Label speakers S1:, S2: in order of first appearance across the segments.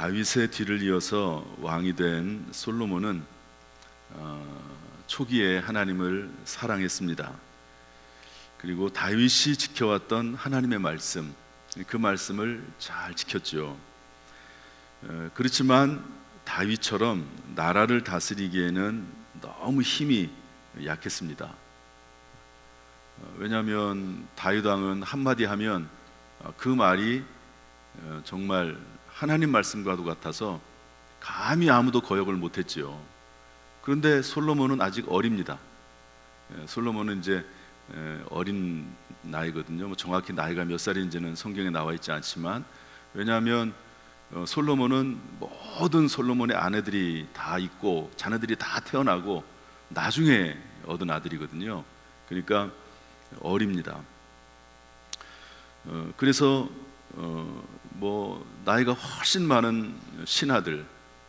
S1: 다윗의 뒤를 이어서 왕이 된 솔로몬은 초기에 하나님을 사랑했습니다. 그리고 다윗이 지켜왔던 하나님의 말씀, 그 말씀을 잘 지켰죠. 그렇지만 다윗처럼 나라를 다스리기에는 너무 힘이 약했습니다. 왜냐하면 다윗 왕은 한마디 하면 그 말이 정말 하나님 말씀과도 같아서 감히 아무도 거역을 못했지요. 그런데 솔로몬은 아직 어립니다. 솔로몬은 이제 어린 나이거든요. 뭐 정확히 나이가 몇 살인지는 성경에 나와 있지 않지만, 왜냐하면 솔로몬은 모든 솔로몬의 아내들이 다 있고 자녀들이 다 태어나고 나중에 얻은 아들이거든요. 그러니까 어립니다. 그래서 뭐 나이가 훨씬 많은 신하들,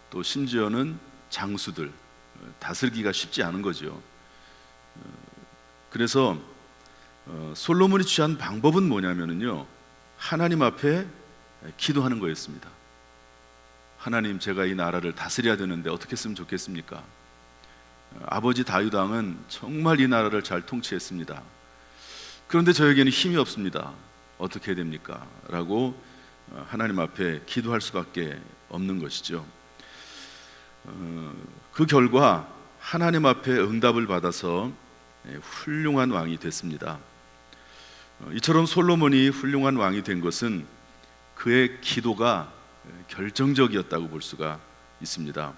S1: 또 심지어는 장수들 다스리기가 쉽지 않은 거죠. 그래서 솔로몬이 취한 방법은 뭐냐면요, 하나님 앞에 기도하는 거였습니다. 하나님, 제가 이 나라를 다스려야 되는데 어떻게 했으면 좋겠습니까? 아버지 다윗 왕은 정말 이 나라를 잘 통치했습니다. 그런데 저에게는 힘이 없습니다. 어떻게 해야 됩니까? 라고 하나님 앞에 기도할 수밖에 없는 것이죠. 그 결과 하나님 앞에 응답을 받아서 훌륭한 왕이 됐습니다. 이처럼 솔로몬이 훌륭한 왕이 된 것은 그의 기도가 결정적이었다고 볼 수가 있습니다.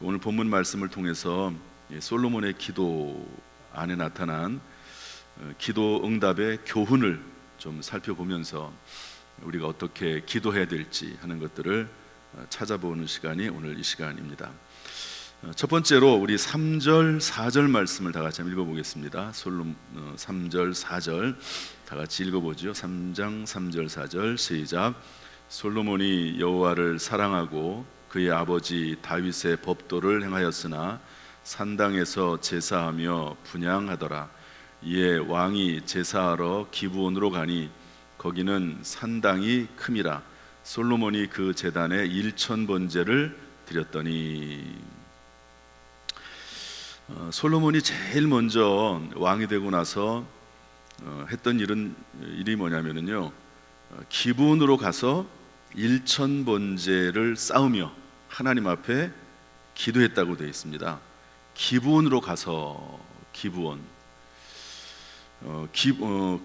S1: 오늘 본문 말씀을 통해서 솔로몬의 기도 안에 나타난 기도 응답의 교훈을 좀 살펴보면서 우리가 어떻게 기도해야 될지 하는 것들을 찾아보는 시간이 오늘 이 시간입니다. 첫 번째로 우리 3절 4절 말씀을 다 같이 읽어보겠습니다. 3절 4절 다 같이 읽어보죠. 3장 3절 4절 시작. 솔로몬이 여호와를 사랑하고 그의 아버지 다윗의 법도를 행하였으나 산당에서 제사하며 분향하더라. 이에 왕이 제사하러 기브온으로 가니 거기는 산당이 큼이라. 솔로몬이 그 제단에 1000번제를 드렸더니. 솔로몬이 제일 먼저 왕이 되고 나서 했던 일이 뭐냐면요, 기브온으로 가서 1000번제를 쌓으며 하나님 앞에 기도했다고 되어 있습니다. 기브온으로 가서, 기브온.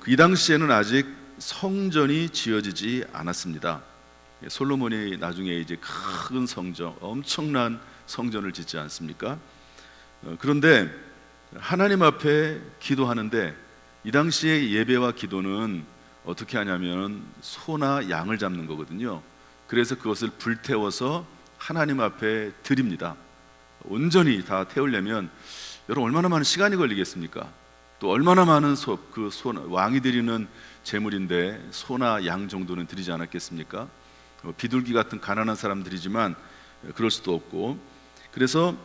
S1: 이 당시에는 아직 성전이 지어지지 않았습니다. 솔로몬이 나중에 이제 큰 성전, 엄청난 성전을 짓지 않습니까? 그런데 하나님 앞에 기도하는데 이 당시의 예배와 기도는 어떻게 하냐면 소나 양을 잡는 거거든요. 그래서 그것을 불태워서 하나님 앞에 드립니다. 온전히 다 태우려면 여러분 얼마나 많은 시간이 걸리겠습니까? 또 얼마나 많은 왕이 드리는 제물인데 소나 양 정도는 드리지 않았겠습니까? 비둘기 같은 가난한 사람들이지만 그럴 수도 없고, 그래서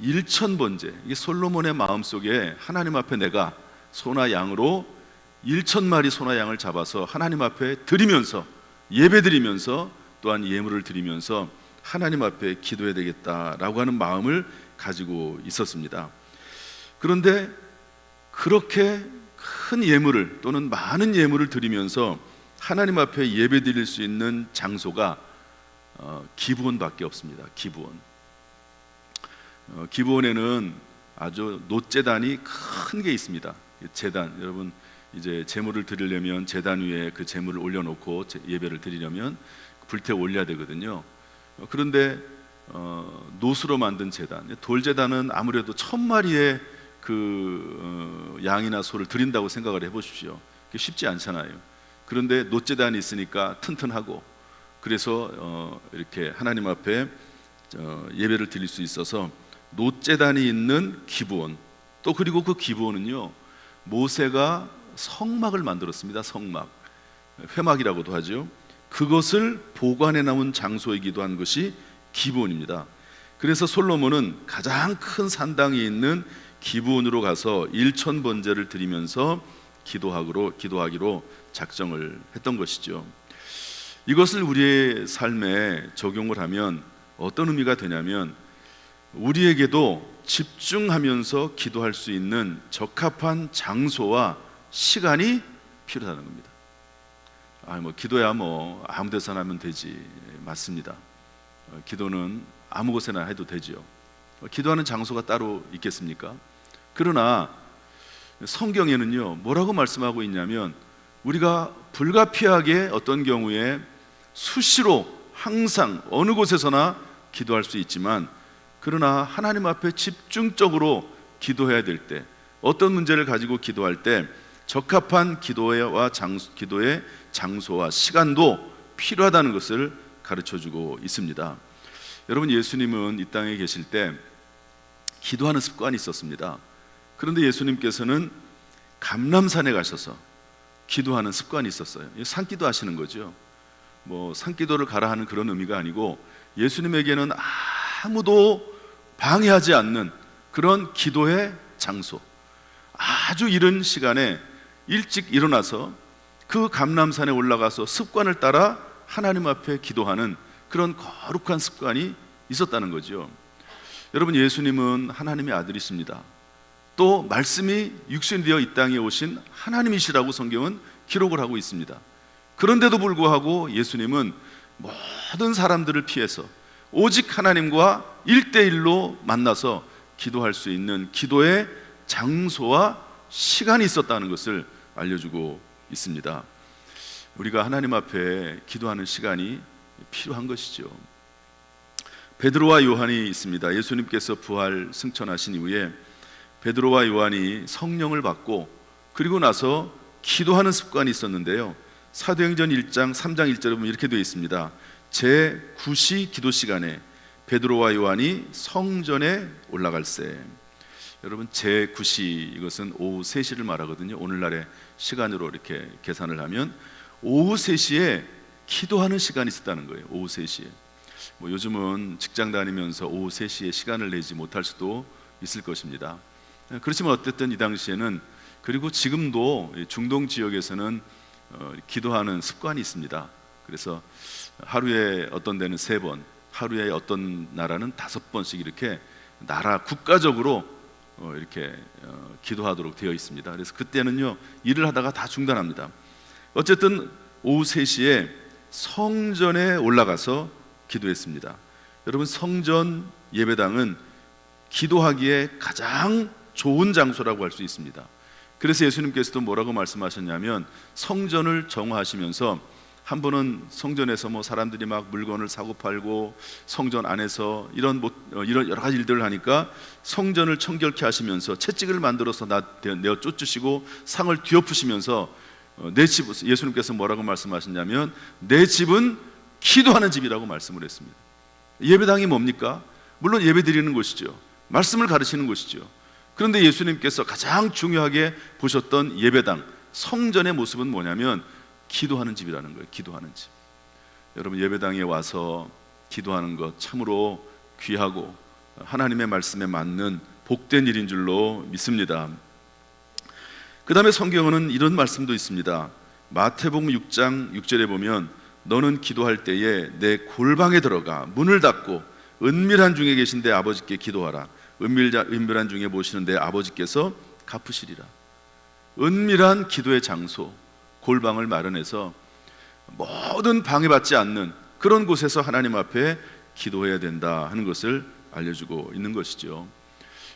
S1: 1000번제, 이게 솔로몬의 마음속에 하나님 앞에 내가 소나 양으로 1000마리 소나 양을 잡아서 하나님 앞에 드리면서 예배 드리면서 또한 예물을 드리면서 하나님 앞에 기도해야 되겠다라고 하는 마음을 가지고 있었습니다. 그런데 그렇게 큰 예물을 또는 많은 예물을 드리면서 하나님 앞에 예배 드릴 수 있는 장소가 기브온밖에 없습니다. 기브온에는 아주 놋제단이 큰 게 있습니다. 제단, 여러분 이제 제물을 드리려면 제단 위에 그 제물을 올려놓고 예배를 드리려면 불태워 올려야 되거든요. 그런데 놋으로 만든 제단, 돌제단은 아무래도 1000마리의 양이나 소를 드린다고 생각을 해보십시오. 그게 쉽지 않잖아요. 그런데 놋제단이 있으니까 튼튼하고, 그래서 이렇게 하나님 앞에 예배를 드릴 수 있어서 놋제단이 있는 기브온, 또 그리고 그 기브온은요, 모세가 성막을 만들었습니다. 성막, 회막이라고도 하죠. 그것을 보관해 남은 장소이기도 한 것이 기브온입니다. 그래서 솔로몬은 가장 큰 산당이 있는 기브온으로 가서 1000번제를 드리면서 기도하기로 작정을 했던 것이죠. 이것을 우리의 삶에 적용을 하면 어떤 의미가 되냐면 우리에게도 집중하면서 기도할 수 있는 적합한 장소와 시간이 필요하다는 겁니다. 기도야 아무 데서나 하면 되지. 맞습니다. 기도는 아무 곳에나 해도 되지요. 기도하는 장소가 따로 있겠습니까? 그러나 성경에는요, 뭐라고 말씀하고 있냐면 우리가 불가피하게 어떤 경우에 수시로 항상 어느 곳에서나 기도할 수 있지만, 그러나 하나님 앞에 집중적으로 기도해야 될 때, 어떤 문제를 가지고 기도할 때 적합한 기도의 장소와 시간도 필요하다는 것을 가르쳐주고 있습니다. 여러분, 예수님은 이 땅에 계실 때 기도하는 습관이 있었습니다. 그런데 예수님께서는 감람산에 가셔서 기도하는 습관이 있었어요. 산기도 하시는 거죠. 산기도를 가라 하는 그런 의미가 아니고, 예수님에게는 아무도 방해하지 않는 그런 기도의 장소, 아주 이른 시간에 일찍 일어나서 그 감람산에 올라가서 습관을 따라 하나님 앞에 기도하는 그런 거룩한 습관이 있었다는 거죠. 여러분, 예수님은 하나님의 아들이십니다. 또 말씀이 육신이 되어 이 땅에 오신 하나님이시라고 성경은 기록을 하고 있습니다. 그런데도 불구하고 예수님은 모든 사람들을 피해서 오직 하나님과 1대1로 만나서 기도할 수 있는 기도의 장소와 시간이 있었다는 것을 알려주고 있습니다. 우리가 하나님 앞에 기도하는 시간이 필요한 것이죠. 베드로와 요한이 있습니다. 예수님께서 부활 승천하신 이후에 베드로와 요한이 성령을 받고 그리고 나서 기도하는 습관이 있었는데요, 사도행전 1장 3장 1절에 보면 이렇게 되어 있습니다. 제9시 기도 시간에 베드로와 요한이 성전에 올라갈새. 여러분, 제9시, 이것은 오후 3시를 말하거든요. 오늘날의 시간으로 이렇게 계산을 하면 오후 3시에 기도하는 시간이 있었다는 거예요. 오후 3시에. 요즘은 직장 다니면서 오후 3시에 시간을 내지 못할 수도 있을 것입니다. 그렇지만 어쨌든 이 당시에는, 그리고 지금도 중동 지역에서는 기도하는 습관이 있습니다. 그래서 하루에 어떤 데는 3번, 하루에 어떤 나라는 5번씩 이렇게 나라 국가적으로 이렇게 기도하도록 되어 있습니다. 그래서 그때는요, 일을 하다가 다 중단합니다. 어쨌든 오후 3시에 성전에 올라가서 기도했습니다. 여러분, 성전 예배당은 기도하기에 가장 좋은 장소라고 할 수 있습니다. 그래서 예수님께서도 뭐라고 말씀하셨냐면, 성전을 정화하시면서 한 번은 성전에서 사람들이 막 물건을 사고 팔고 성전 안에서 이런 여러 가지 일들을 하니까 성전을 청결케 하시면서 채찍을 만들어서 내어 쫓으시고 상을 뒤엎으시면서 내 집, 예수님께서 뭐라고 말씀하셨냐면 내 집은 기도하는 집이라고 말씀을 했습니다. 예배당이 뭡니까? 물론 예배 드리는 곳이죠. 말씀을 가르치는 곳이죠. 그런데 예수님께서 가장 중요하게 보셨던 예배당, 성전의 모습은 뭐냐면 기도하는 집이라는 거예요. 기도하는 집. 여러분, 예배당에 와서 기도하는 것 참으로 귀하고 하나님의 말씀에 맞는 복된 일인 줄로 믿습니다. 그 다음에 성경에는 이런 말씀도 있습니다. 마태복음 6장 6절에 보면 너는 기도할 때에 내 골방에 들어가 문을 닫고 은밀한 중에 계신 내 아버지께 기도하라. 은밀한 중에 보시는 내 아버지께서 갚으시리라. 은밀한 기도의 장소, 골방을 마련해서 모든 방해받지 않는 그런 곳에서 하나님 앞에 기도해야 된다 하는 것을 알려주고 있는 것이죠.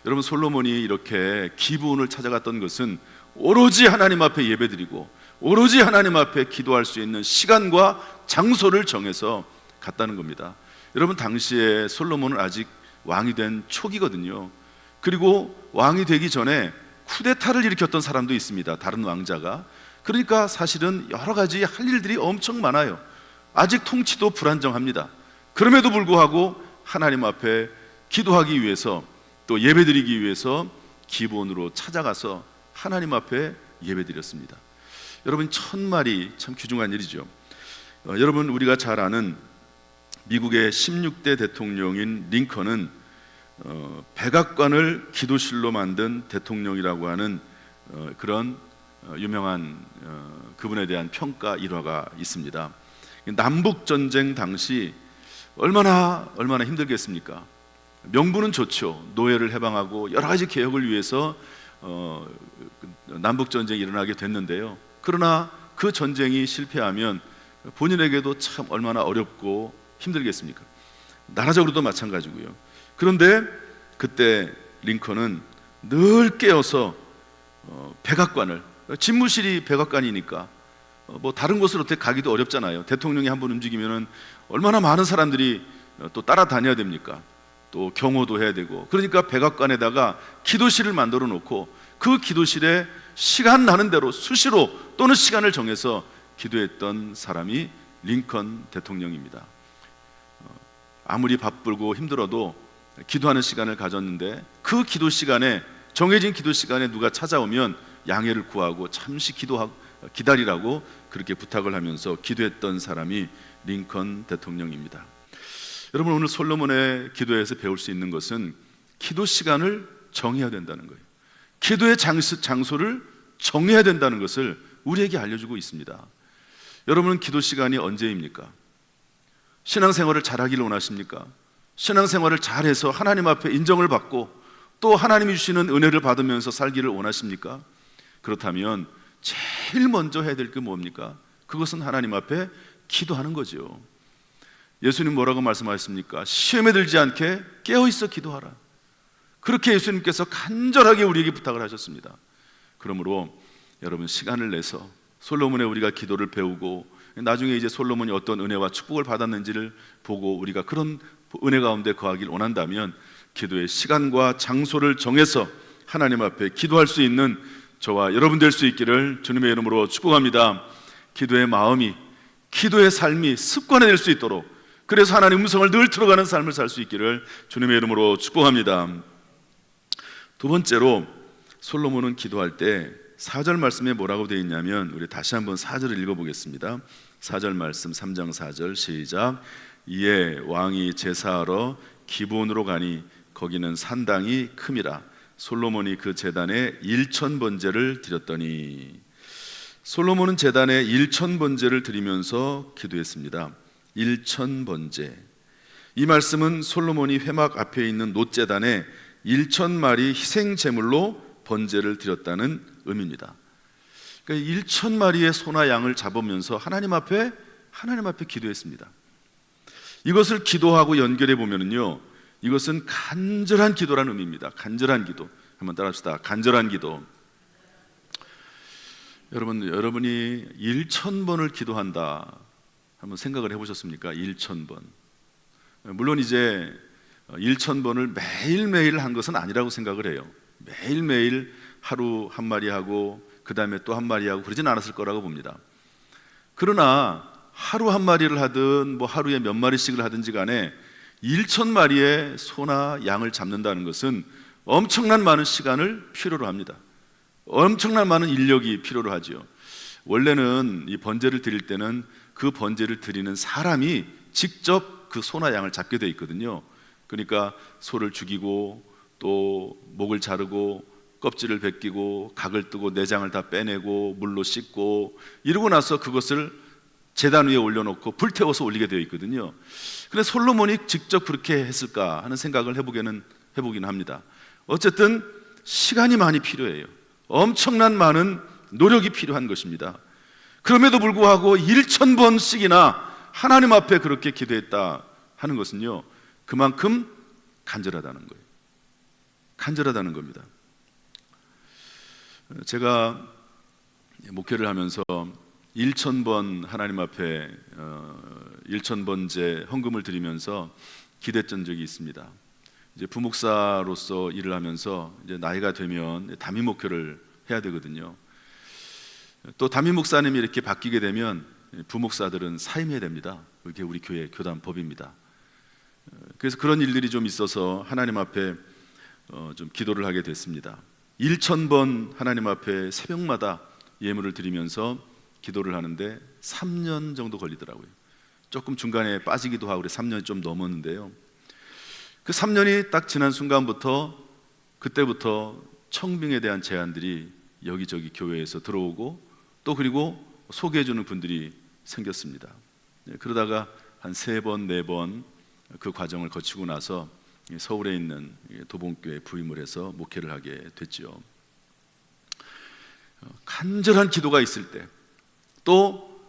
S1: 여러분, 솔로몬이 이렇게 기브온을 찾아갔던 것은 오로지 하나님 앞에 예배드리고 오로지 하나님 앞에 기도할 수 있는 시간과 장소를 정해서 갔다는 겁니다. 여러분, 당시에 솔로몬은 아직 왕이 된 초기거든요. 그리고 왕이 되기 전에 쿠데타를 일으켰던 사람도 있습니다. 다른 왕자가. 그러니까 사실은 여러 가지 할 일들이 엄청 많아요. 아직 통치도 불안정합니다. 그럼에도 불구하고 하나님 앞에 기도하기 위해서, 또 예배드리기 위해서 기브온으로 찾아가서 하나님 앞에 예배드렸습니다. 여러분, 1000말이 참 귀중한 일이죠. 여러분, 우리가 잘 아는 미국의 16대 대통령인 링컨은 백악관을 기도실로 만든 대통령이라고 하는 그런 유명한 그분에 대한 평가 일화가 있습니다. 남북 전쟁 당시 얼마나 힘들겠습니까? 명분은 좋죠. 노예를 해방하고 여러 가지 개혁을 위해서 남북 전쟁이 일어나게 됐는데요. 그러나 그 전쟁이 실패하면 본인에게도 참 얼마나 어렵고 힘들겠습니까? 나라적으로도 마찬가지고요. 그런데 그때 링컨은 늘 깨어서 백악관을, 집무실이 백악관이니까 뭐 다른 곳으로 어떻게 가기도 어렵잖아요. 대통령이 한번 움직이면은 얼마나 많은 사람들이 또 따라다녀야 됩니까? 또 경호도 해야 되고. 그러니까 백악관에다가 기도실을 만들어 놓고 그 기도실에 시간 나는 대로 수시로 또는 시간을 정해서 기도했던 사람이 링컨 대통령입니다. 아무리 바쁘고 힘들어도 기도하는 시간을 가졌는데 그 기도 시간에, 정해진 기도 시간에 누가 찾아오면 양해를 구하고 잠시 기다리라고 그렇게 부탁을 하면서 기도했던 사람이 링컨 대통령입니다. 여러분, 오늘 솔로몬의 기도에서 배울 수 있는 것은 기도 시간을 정해야 된다는 거예요. 기도의 장소를 정해야 된다는 것을 우리에게 알려주고 있습니다. 여러분은 기도 시간이 언제입니까? 신앙생활을 잘하기를 원하십니까? 신앙생활을 잘해서 하나님 앞에 인정을 받고 또 하나님이 주시는 은혜를 받으면서 살기를 원하십니까? 그렇다면 제일 먼저 해야 될 게 뭡니까? 그것은 하나님 앞에 기도하는 거죠. 예수님 뭐라고 말씀하셨습니까? 시험에 들지 않게 깨어있어 기도하라. 그렇게 예수님께서 간절하게 우리에게 부탁을 하셨습니다. 그러므로 여러분, 시간을 내서 솔로몬의 우리가 기도를 배우고 나중에 이제 솔로몬이 어떤 은혜와 축복을 받았는지를 보고 우리가 그런 은혜 가운데 거하길 원한다면 기도의 시간과 장소를 정해서 하나님 앞에 기도할 수 있는 저와 여러분 될 수 있기를 주님의 이름으로 축복합니다. 기도의 마음이, 기도의 삶이 습관이 될 수 있도록, 그래서 하나님 음성을 늘 들어가는 삶을 살 수 있기를 주님의 이름으로 축복합니다. 두 번째로, 솔로몬은 기도할 때 4절 말씀에 뭐라고 되어 있냐면, 우리 다시 한번 4절을 읽어보겠습니다. 4절 말씀, 3장 4절 시작. 이에 왕이 제사하러 기브온으로 가니 거기는 산당이 큼이라. 솔로몬이 그 제단에 1000번제를 드렸더니. 솔로몬은 제단에 1000번제를 드리면서 기도했습니다. 1000번제. 이 말씀은 솔로몬이 회막 앞에 있는 놋제단에 1000마리 희생 제물로 번제를 드렸다는 의미입니다. 그러니까 1000마리의 소나 양을 잡으면서 하나님 앞에 기도했습니다. 이것을 기도하고 연결해 보면은요, 이것은 간절한 기도라는 의미입니다. 간절한 기도. 한번 따라합시다. 간절한 기도. 여러분이 1000번을 기도한다 한번 생각을 해보셨습니까? 1000번. 물론 이제 1000번을 매일매일 한 것은 아니라고 생각을 해요. 매일매일 하루 한 마리 하고 그 다음에 또 한 마리 하고 그러진 않았을 거라고 봅니다. 그러나 하루 한 마리를 하든 뭐 하루에 몇 마리씩을 하든지 간에 1000마리의 소나 양을 잡는다는 것은 엄청난 많은 시간을 필요로 합니다. 엄청난 많은 인력이 필요로 하죠. 원래는 이 번제를 드릴 때는 그 번제를 드리는 사람이 직접 그 소나 양을 잡게 돼 있거든요. 그러니까 소를 죽이고 또 목을 자르고 껍질을 벗기고 각을 뜨고 내장을 다 빼내고 물로 씻고 이러고 나서 그것을 제단 위에 올려놓고 불태워서 올리게 되어 있거든요. 그래서 솔로몬이 직접 그렇게 했을까 하는 생각을 해보긴 합니다. 어쨌든 시간이 많이 필요해요. 엄청난 많은 노력이 필요한 것입니다. 그럼에도 불구하고 1000번씩이나 하나님 앞에 그렇게 기도했다 하는 것은요, 그만큼 간절하다는 거예요. 간절하다는 겁니다. 제가 목회를 하면서 1000번 하나님 앞에 1000번제 헌금을 드리면서 기도했던 적이 있습니다. 이제 부목사로서 일을 하면서 이제 나이가 되면 담임 목회를 해야 되거든요. 또 담임 목사님이 이렇게 바뀌게 되면 부목사들은 사임해야 됩니다. 그게 우리 교회 교단 법입니다. 그래서 그런 일들이 좀 있어서 하나님 앞에 좀 기도를 하게 됐습니다. 1000번 하나님 앞에 새벽마다 예물을 드리면서 기도를 하는데 3년 정도 걸리더라고요. 조금 중간에 빠지기도 하고 그래 3년이 좀 넘었는데요. 그 3년이 딱 지난 순간부터, 그때부터 청빙에 대한 제안들이 여기저기 교회에서 들어오고 또 그리고 소개해 주는 분들이 생겼습니다. 그러다가 한 3번, 4번 그 과정을 거치고 나서 서울에 있는 도봉교회 부임을 해서 목회를 하게 됐지요. 간절한 기도가 있을 때, 또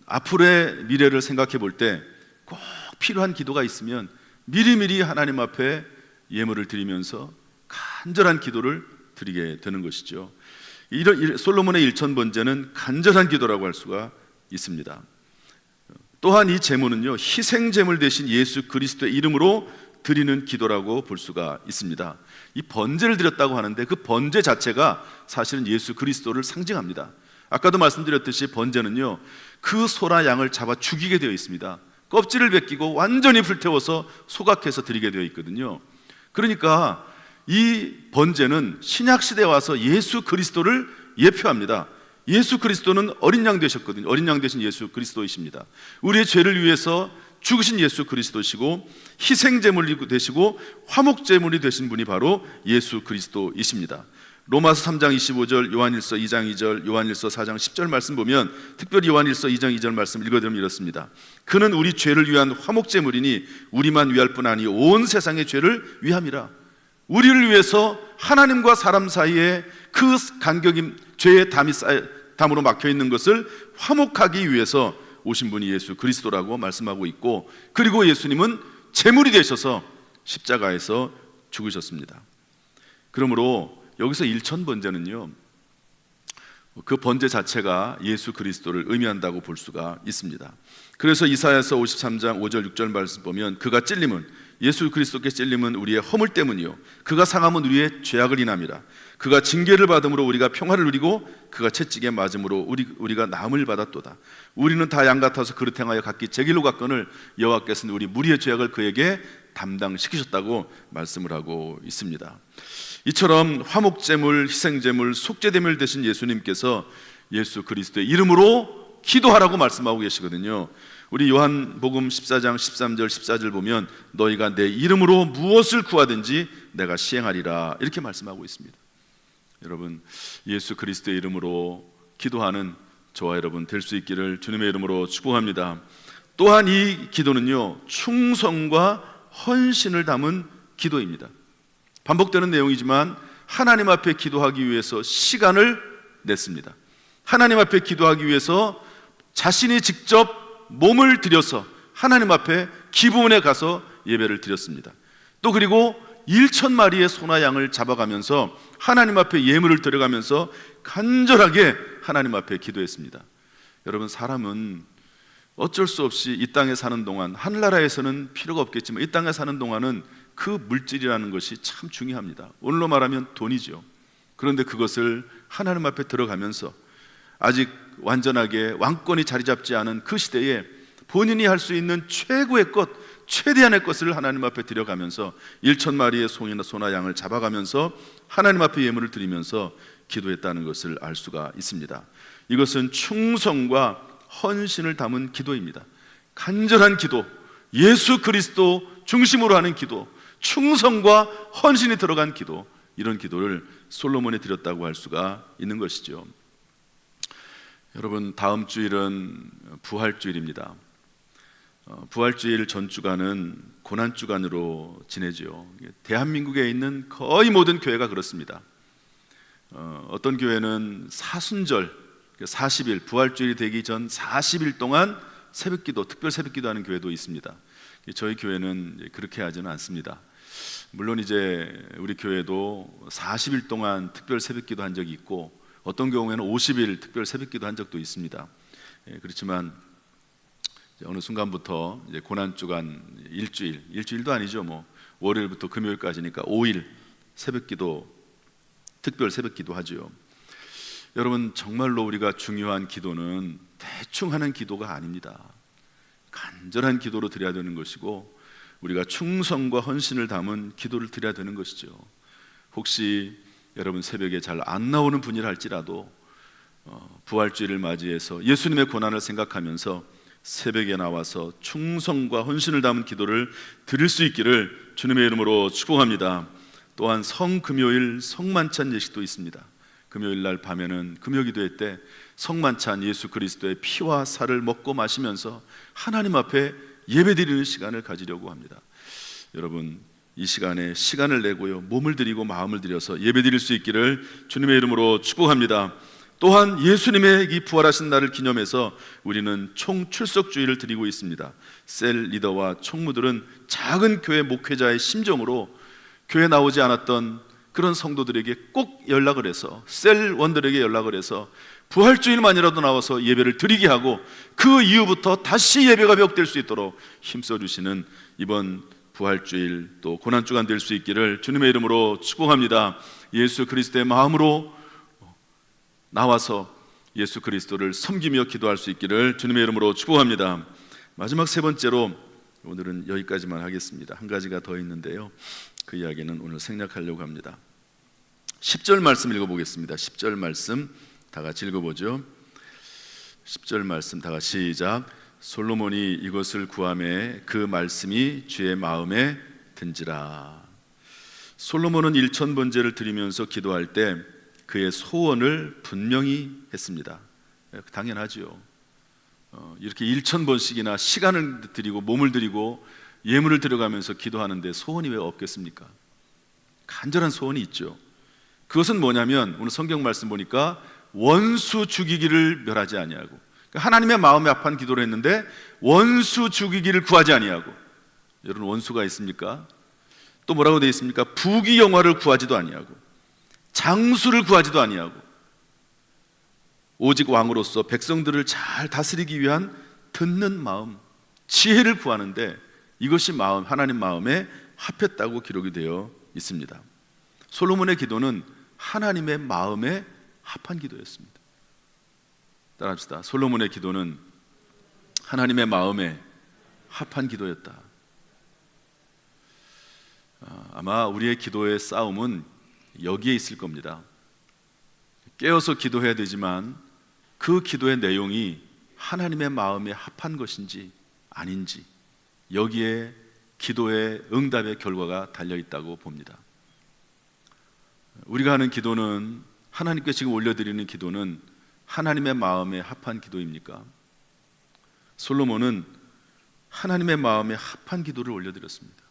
S1: 앞으로의 미래를 생각해 볼 때 꼭 필요한 기도가 있으면 미리미리 하나님 앞에 예물을 드리면서 간절한 기도를 드리게 되는 것이죠. 이런 솔로몬의 일천번제는 간절한 기도라고 할 수가 있습니다. 또한 이 제물은요, 희생 제물 대신 예수 그리스도의 이름으로 드리는 기도라고 볼 수가 있습니다. 이 번제를 드렸다고 하는데 그 번제 자체가 사실은 예수 그리스도를 상징합니다. 아까도 말씀드렸듯이 번제는요, 그 소나 양을 잡아 죽이게 되어 있습니다. 껍질을 벗기고 완전히 불태워서 소각해서 드리게 되어 있거든요. 그러니까 이 번제는 신약 시대에 와서 예수 그리스도를 예표합니다. 예수 그리스도는 어린 양 되셨거든요. 어린 양 되신 예수 그리스도이십니다. 우리의 죄를 위해서 죽으신 예수 그리스도시고 희생 제물이 되시고 화목 제물이 되신 분이 바로 예수 그리스도이십니다. 로마서 3장 25절, 요한일서 2장 2절, 요한일서 4장 10절 말씀 보면, 특별히 요한일서 2장 2절 말씀 읽어드리면 이렇습니다. 그는 우리 죄를 위한 화목 제물이니 우리만 위할 뿐 아니 온 세상의 죄를 위함이라. 우리를 위해서 하나님과 사람 사이에 그 간격이 죄의 담으로 막혀 있는 것을 화목하기 위해서 오신 분이 예수 그리스도라고 말씀하고 있고, 그리고 예수님은 제물이 되셔서 십자가에서 죽으셨습니다. 그러므로 여기서 일천번제는요, 그 번제 자체가 예수 그리스도를 의미한다고 볼 수가 있습니다. 그래서 이사야서 53장 5절 6절 말씀 보면, 그가 찔림은, 예수 그리스도께 찔림은 우리의 허물 때문이요 그가 상함은 우리의 죄악을 인함이라. 그가 징계를 받음으로 우리가 평화를 누리고 그가 채찍에 맞음으로 우리가 나음을 받았도다. 우리는 다 양 같아서 그릇 행하여 각기 제 길로 갔거늘 여호와께서는 우리 무리의 죄악을 그에게 담당시키셨다고 말씀을 하고 있습니다. 이처럼 화목제물, 희생제물, 속죄제물 되신 예수님께서 예수 그리스도의 이름으로 기도하라고 말씀하고 계시거든요. 우리 요한복음 14장 13절 14절 보면, 너희가 내 이름으로 무엇을 구하든지 내가 시행하리라, 이렇게 말씀하고 있습니다. 여러분, 예수 그리스도의 이름으로 기도하는 저와 여러분 될 수 있기를 주님의 이름으로 축복합니다. 또한 이 기도는요, 충성과 헌신을 담은 기도입니다. 반복되는 내용이지만 하나님 앞에 기도하기 위해서 시간을 냈습니다. 하나님 앞에 기도하기 위해서 자신이 직접 몸을 들여서 하나님 앞에 기브온에 가서 예배를 드렸습니다. 또 그리고 1,000마리의 소나 양을 잡아가면서 하나님 앞에 예물을 드려가면서 간절하게 하나님 앞에 기도했습니다. 여러분, 사람은 어쩔 수 없이 이 땅에 사는 동안, 하늘나라에서는 필요가 없겠지만 이 땅에 사는 동안은 그 물질이라는 것이 참 중요합니다. 오늘로 말하면 돈이죠. 그런데 그것을 하나님 앞에 들어가면서 아직 완전하게 왕권이 자리 잡지 않은 그 시대에 본인이 할 수 있는 최고의 것, 최대한의 것을 하나님 앞에 드려가면서 1,000마리의 소나 양을 잡아가면서 하나님 앞에 예물을 드리면서 기도했다는 것을 알 수가 있습니다. 이것은 충성과 헌신을 담은 기도입니다. 간절한 기도, 예수 그리스도 중심으로 하는 기도, 충성과 헌신이 들어간 기도, 이런 기도를 솔로몬이 드렸다고 할 수가 있는 것이죠. 여러분, 다음 주일은 부활주일입니다. 부활주일 전 주간은 고난주간으로 지내죠. 대한민국에 있는 거의 모든 교회가 그렇습니다. 어떤 교회는 사순절 40일, 부활주일이 되기 전 40일 동안 새벽기도, 특별 새벽기도 하는 교회도 있습니다. 저희 교회는 그렇게 하지는 않습니다. 물론 이제 우리 교회도 40일 동안 특별 새벽기도 한 적이 있고, 어떤 경우에는 50일 특별 새벽기도 한 적도 있습니다. 그렇지만 어느 순간부터 이제 고난주간 일주일도 아니죠. 월요일부터 금요일까지니까 5일 새벽기도, 특별 새벽기도 하죠. 여러분, 정말로 우리가 중요한 기도는 대충 하는 기도가 아닙니다. 간절한 기도로 드려야 되는 것이고, 우리가 충성과 헌신을 담은 기도를 드려야 되는 것이죠. 혹시 여러분 새벽에 잘 안 나오는 분이라 할지라도 부활주일을 맞이해서 예수님의 고난을 생각하면서 새벽에 나와서 충성과 헌신을 담은 기도를 드릴 수 있기를 주님의 이름으로 축복합니다. 또한 성금요일 성만찬 예식도 있습니다. 금요일 날 밤에는 금요기도회 때 성만찬 예수 그리스도의 피와 살을 먹고 마시면서 하나님 앞에 예배드리는 시간을 가지려고 합니다. 여러분, 이 시간에 시간을 내고요, 몸을 드리고 마음을 들여서 예배드릴 수 있기를 주님의 이름으로 축복합니다. 또한 예수님의 이 부활하신 날을 기념해서 우리는 총출석주의를 드리고 있습니다. 셀 리더와 총무들은 작은 교회 목회자의 심정으로 교회 나오지 않았던 그런 성도들에게 꼭 연락을 해서, 셀원들에게 연락을 해서 부활주일만이라도 나와서 예배를 드리게 하고 그 이후부터 다시 예배가 회복될 수 있도록 힘써주시는 이번 부활주일 또 고난주간 될 수 있기를 주님의 이름으로 축복합니다. 예수 그리스도의 마음으로 나와서 예수 그리스도를 섬기며 기도할 수 있기를 주님의 이름으로 축복합니다. 마지막 세 번째로 오늘은 여기까지만 하겠습니다. 한 가지가 더 있는데요, 그 이야기는 오늘 생략하려고 합니다. 10절 말씀 읽어보겠습니다. 10절 말씀 다 같이 읽어보죠. 10절 말씀 다 같이 시작. 솔로몬이 이것을 구하매 그 말씀이 주의 마음에 든지라. 솔로몬은 1000번제를 드리면서 기도할 때 그의 소원을 분명히 했습니다. 당연하죠. 이렇게 1000번씩이나 시간을 드리고 몸을 드리고 예물을 드려가면서 기도하는데 소원이 왜 없겠습니까? 간절한 소원이 있죠. 그것은 뭐냐면 오늘 성경 말씀 보니까 원수 죽이기를 멸하지 아니하고, 하나님의 마음에 합한 기도를 했는데 원수 죽이기를 구하지 아니하고. 여러분, 원수가 있습니까? 또 뭐라고 되어 있습니까? 부귀영화를 구하지도 아니하고 장수를 구하지도 아니하고 오직 왕으로서 백성들을 잘 다스리기 위한 듣는 마음, 지혜를 구하는데 이것이 하나님 마음에 합했다고 기록이 되어 있습니다. 솔로몬의 기도는 하나님의 마음에 합한 기도였습니다. 따라합시다. 솔로몬의 기도는 하나님의 마음에 합한 기도였다. 아마 우리의 기도의 싸움은 여기에 있을 겁니다. 깨어서 기도해야 되지만 그 기도의 내용이 하나님의 마음에 합한 것인지 아닌지, 여기에 기도의 응답의 결과가 달려있다고 봅니다. 우리가 하는 기도는, 하나님께 지금 올려드리는 기도는 하나님의 마음에 합한 기도입니까? 솔로몬은 하나님의 마음에 합한 기도를 올려드렸습니다.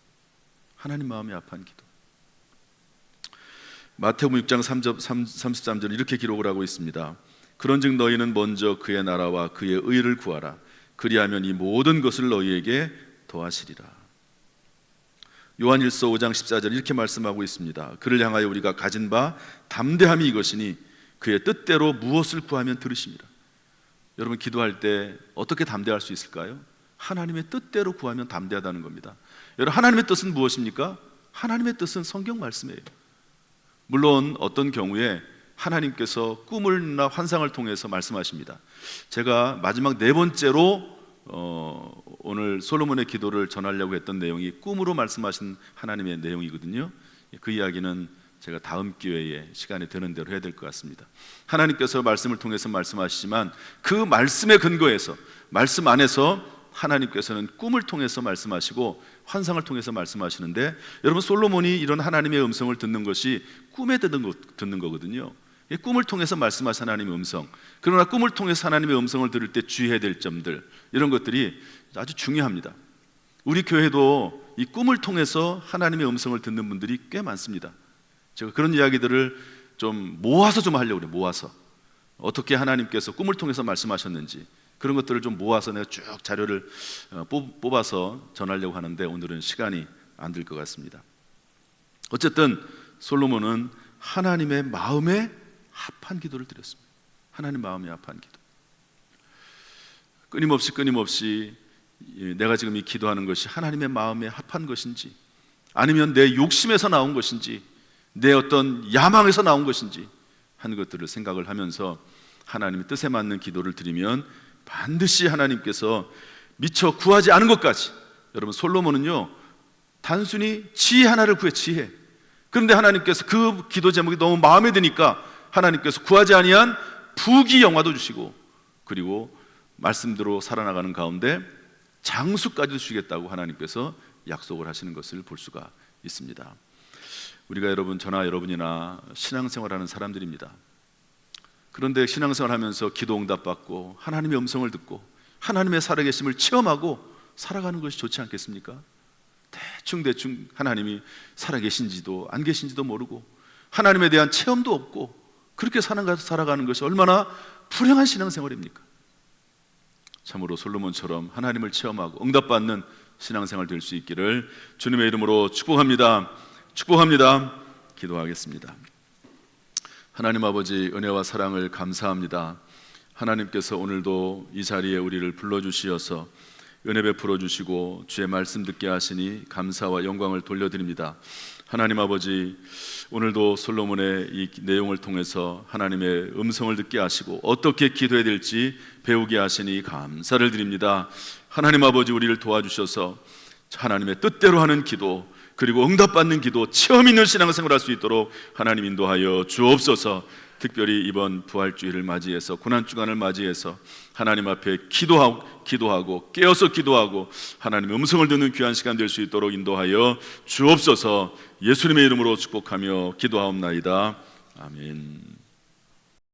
S1: 하나님 마음에 합한 기도. 마태복음 6장 33절 이렇게 기록을 하고 있습니다. 그런즉 너희는 먼저 그의 나라와 그의 의를 구하라. 그리하면 이 모든 것을 너희에게 더하시리라. 요한일서 5장 14절 이렇게 말씀하고 있습니다. 그를 향하여 우리가 가진 바 담대함이 이것이니 그의 뜻대로 무엇을 구하면 들으십니다. 여러분, 기도할 때 어떻게 담대할 수 있을까요? 하나님의 뜻대로 구하면 담대하다는 겁니다. 여러분, 하나님의 뜻은 무엇입니까? 하나님의 뜻은 성경 말씀이에요. 물론 어떤 경우에 하나님께서 꿈을나 환상을 통해서 말씀하십니다. 제가 마지막 네 번째로 오늘 솔로몬의 기도를 전하려고 했던 내용이 꿈으로 말씀하신 하나님의 내용이거든요. 그 이야기는 제가 다음 기회에 시간이 되는 대로 해야 될 것 같습니다. 하나님께서 말씀을 통해서 말씀하시지만 그 말씀에 근거해서, 말씀 안에서 하나님께서는 꿈을 통해서 말씀하시고 환상을 통해서 말씀하시는데, 여러분, 솔로몬이 이런 하나님의 음성을 듣는 것이 꿈에 듣는 거거든요. 꿈을 통해서 말씀하신 하나님의 음성, 그러나 꿈을 통해서 하나님의 음성을 들을 때 주의해야 될 점들, 이런 것들이 아주 중요합니다. 우리 교회도 이 꿈을 통해서 하나님의 음성을 듣는 분들이 꽤 많습니다. 제가 그런 이야기들을 좀 모아서 좀 하려고 그래요. 모아서 어떻게 하나님께서 꿈을 통해서 말씀하셨는지, 그런 것들을 좀 모아서 내가 쭉 자료를 뽑아서 전하려고 하는데 오늘은 시간이 안 될 것 같습니다. 어쨌든 솔로몬은 하나님의 마음에 합한 기도를 드렸습니다. 하나님 마음에 합한 기도. 끊임없이 내가 지금 이 기도하는 것이 하나님의 마음에 합한 것인지, 아니면 내 욕심에서 나온 것인지, 내 어떤 야망에서 나온 것인지 하는 것들을 생각을 하면서 하나님의 뜻에 맞는 기도를 드리면 반드시 하나님께서 미처 구하지 않은 것까지. 여러분, 솔로몬은요 단순히 지혜 하나를 구해, 지혜. 그런데 하나님께서 그 기도 제목이 너무 마음에 드니까 하나님께서 구하지 아니한 부귀영화도 주시고, 그리고 말씀대로 살아나가는 가운데 장수까지도 주시겠다고 하나님께서 약속을 하시는 것을 볼 수가 있습니다. 우리가 여러분, 저나 여러분이나 신앙생활하는 사람들입니다. 그런데 신앙생활하면서 기도 응답받고 하나님의 음성을 듣고 하나님의 살아계심을 체험하고 살아가는 것이 좋지 않겠습니까? 대충 하나님이 살아계신지도 안 계신지도 모르고 하나님에 대한 체험도 없고 그렇게 살아가는 것이 얼마나 불행한 신앙생활입니까? 참으로 솔로몬처럼 하나님을 체험하고 응답받는 신앙생활 될 수 있기를 주님의 이름으로 축복합니다. 축복합니다. 기도하겠습니다. 하나님 아버지, 은혜와 사랑을 감사합니다. 하나님께서 오늘도 이 자리에 우리를 불러주시어서 은혜 베풀어 주시고 주의 말씀 듣게 하시니 감사와 영광을 돌려드립니다. 하나님 아버지, 오늘도 솔로몬의 이 내용을 통해서 하나님의 음성을 듣게 하시고 어떻게 기도해야 될지 배우게 하시니 감사를 드립니다. 하나님 아버지, 우리를 도와주셔서 하나님의 뜻대로 하는 기도, 그리고 응답받는 기도, 체험 있는 신앙생활 할 수 있도록 하나님 인도하여 주옵소서. 특별히 이번 부활주일을 맞이해서 고난주간을 맞이해서 하나님 앞에 기도하고 깨어서 기도하고 하나님의 음성을 듣는 귀한 시간 될 수 있도록 인도하여 주옵소서. 예수님의 이름으로 축복하며 기도하옵나이다. 아멘.